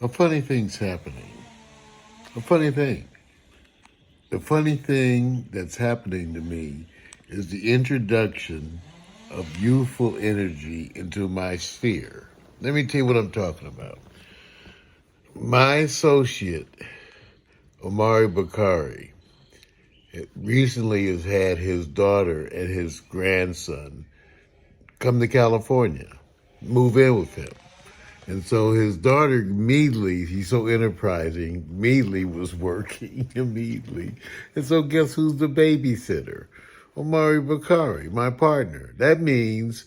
A funny thing's happening. A funny thing. The funny thing that's happening to me is the introduction of youthful energy into my sphere. Let me tell you what I'm talking about. My associate, Omar Bukhari, recently has had his daughter and his grandson come to California, move in with him. And so his daughter immediately, he's so enterprising, immediately was working immediately. And so guess who's the babysitter? Omari Bukhari, my partner. That means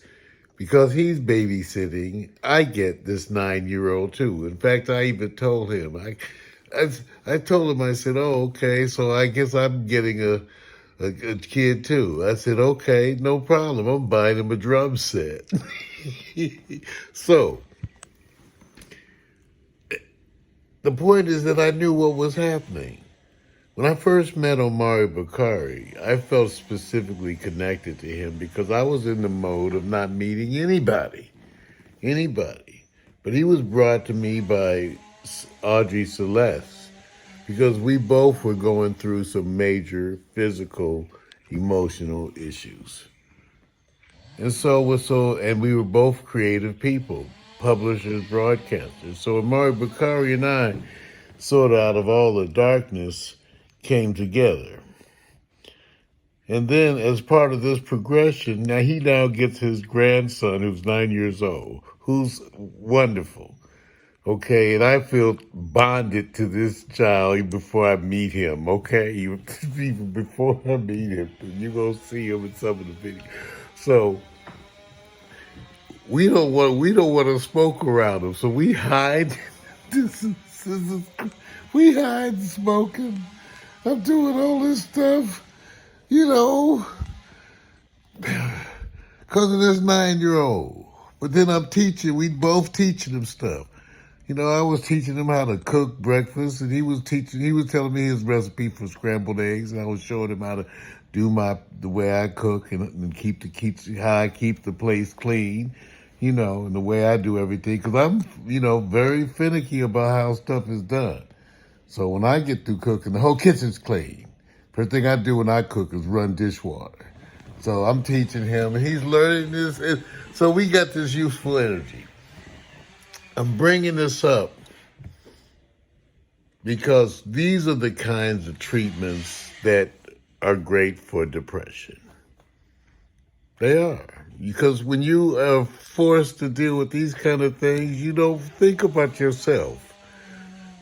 because he's babysitting, I get this 9-year-old too. In fact, I even told him, I told him, I said, oh, okay, so I guess I'm getting a kid too. I said, okay, no problem. I'm buying him a drum set. So, the point is that I knew what was happening. When I first met Omari Bukhari, I felt specifically connected to him because I was in the mode of not meeting anybody. But he was brought to me by Audrey Celeste because we both were going through some major physical, emotional issues. And we were both creative people, publishers, broadcasters. So Omari Bukhari and I, sort of out of all the darkness, came together. And then as part of this progression, he now gets his grandson, who's 9 years old, who's wonderful. Okay, and I feel bonded to this child even before I meet him, okay? Even before I meet him. You're going to see him in some of the videos. So we don't want to smoke around him, so we hide. We hide smoking. I'm doing all this stuff, because of this 9-year-old. But then we both teaching him stuff. I was teaching him how to cook breakfast, and he was telling me his recipe for scrambled eggs, and I was showing him how to do the way I cook and how I keep the place clean, and the way I do everything, because I'm, very finicky about how stuff is done. So when I get through cooking, the whole kitchen's clean. First thing I do when I cook is run dishwater. So I'm teaching him, and he's learning this. So we got this youthful energy. I'm bringing this up because these are the kinds of treatments that are great for depression. They are. Because when you are forced to deal with these kind of things, you don't think about yourself.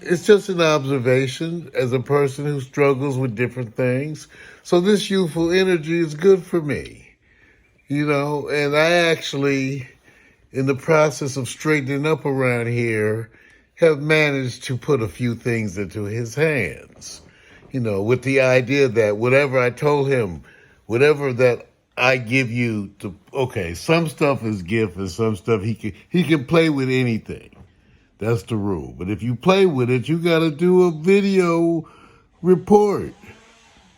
It's just an observation as a person who struggles with different things. So this youthful energy is good for me, and I actually, in the process of straightening up around here, have managed to put a few things into his hands, with the idea that whatever I told him, whatever that I give you some stuff is gift and some stuff he can play with anything. That's the rule. But if you play with it, you got to do a video report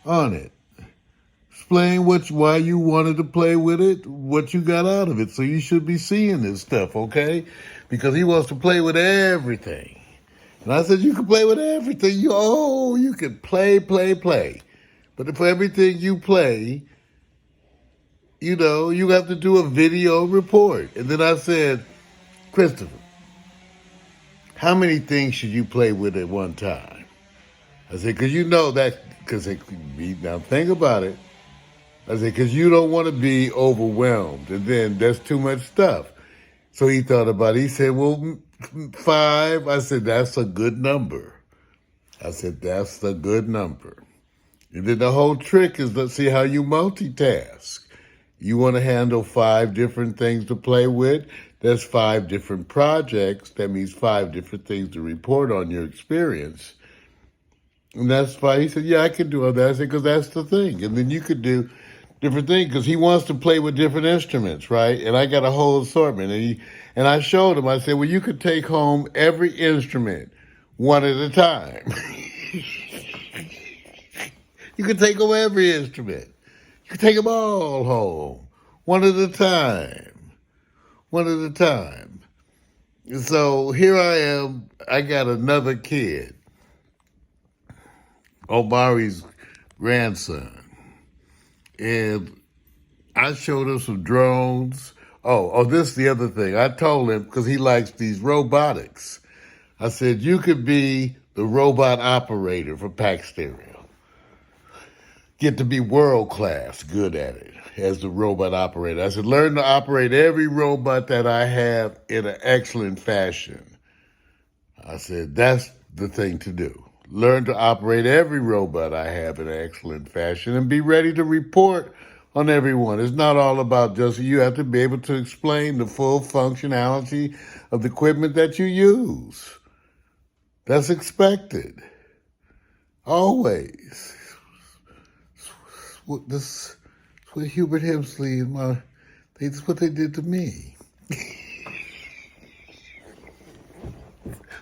on it. Explain why you wanted to play with it, what you got out of it. So you should be seeing this stuff, okay? Because he wants to play with everything. And I said, you can play with everything. You can play. But if everything you play, you have to do a video report. And then I said, Christopher, how many things should you play with at one time? I said, now think about it. I said, because you don't want to be overwhelmed. And then there's too much stuff. So he thought about it. He said, well, 5. I said, that's a good number. And then the whole trick is to see how you multitask. You want to handle 5 different things to play with. There's 5 different projects. That means 5 different things to report on your experience. And that's fine. He said, yeah, I can do all that. I said, because that's the thing. And then you could do different things because he wants to play with different instruments, right? And I got a whole assortment. And I showed him, I said, well, you could take home every instrument one at a time. You could take home every instrument. You could take them all home, one at a time. So here I am. I got another kid, Omari's grandson, and I showed him some drones. This is the other thing. I told him, because he likes these robotics. I said, you could be the robot operator for Pack Stereo. Get to be world class, good at it as the robot operator. I said, learn to operate every robot that I have in an excellent fashion. I said, that's the thing to do. Learn to operate every robot I have in an excellent fashion and be ready to report on everyone. It's not all about just you have to be able to explain the full functionality of the equipment that you use. That's expected. Always. This what Hubert Hemsley and that's what they did to me.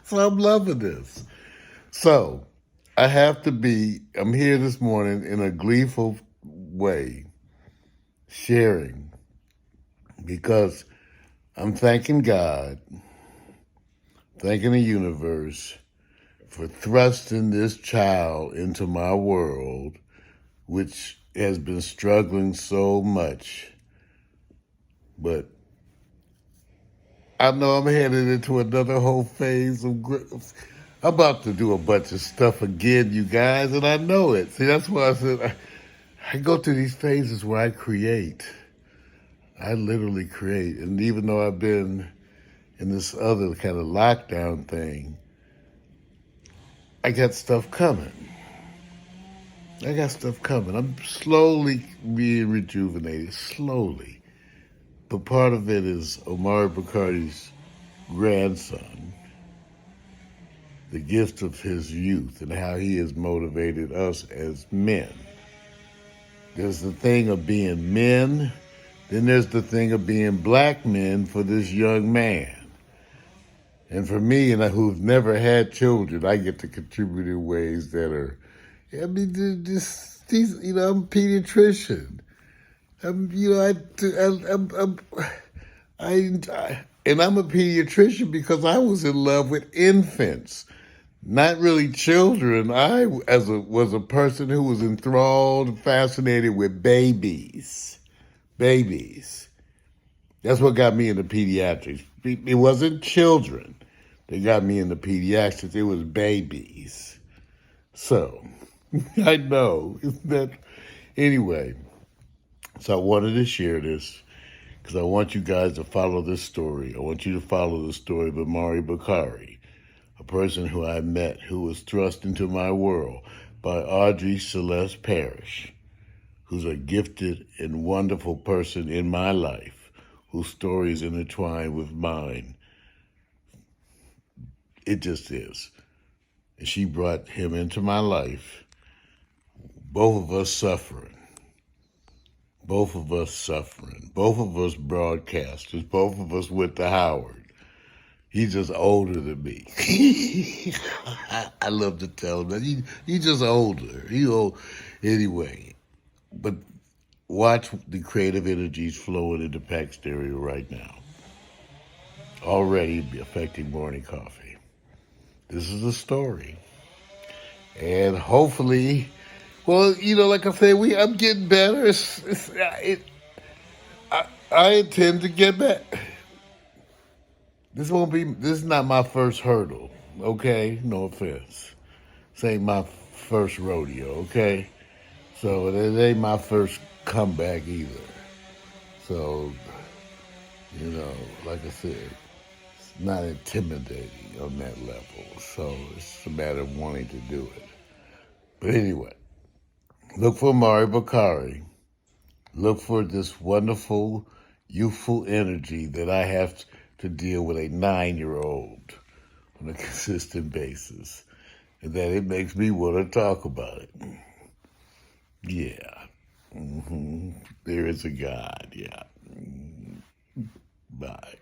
So I'm loving this. So I'm here this morning in a gleeful way, sharing, because I'm thanking God, thanking the universe for thrusting this child into my world, which has been struggling so much. But I know I'm headed into another whole phase of growth. I'm about to do a bunch of stuff again, you guys, and I know it. See, that's why I said I go through these phases where I create. I literally create. And even though I've been in this other kind of lockdown thing, I got stuff coming. I'm slowly being rejuvenated, slowly. But part of it is Omar Bukhari's grandson, the gift of his youth and how he has motivated us as men. There's the thing of being men, then there's the thing of being black men for this young man. And for me, and who've never had children, I get to contribute in ways that are, I'm a pediatrician. I'm a pediatrician because I was in love with infants, not really children. I was a person who was enthralled and fascinated with babies. Babies. That's what got me into pediatrics. It wasn't children that got me into pediatrics. It was babies. So, I know that. Anyway, so I wanted to share this because I want you guys to follow this story. I want you to follow the story of Omar Bukhari, a person who I met who was thrust into my world by Audrey Celeste Parrish, who's a gifted and wonderful person in my life, whose story is intertwined with mine. It just is. And she brought him into my life, both of us suffering. Both of us broadcasters, both of us went to Howard. He's just older than me. I love to tell him that he's just older. He old anyway. But watch the creative energies flowing into Pack Stereo right now. Already affecting morning coffee. This is a story. And hopefully, well, like I say, I'm getting better. I intend to get back. This is not my first hurdle, okay? No offense. This ain't my first rodeo, okay? So it ain't my first comeback either. So, like I said, it's not intimidating on that level. So it's a matter of wanting to do it. But anyway, look for Omar Bukhari. Look for this wonderful, youthful energy that I have to deal with a 9-year-old on a consistent basis. And that it makes me want to talk about it. Yeah. There is a God, yeah. Bye.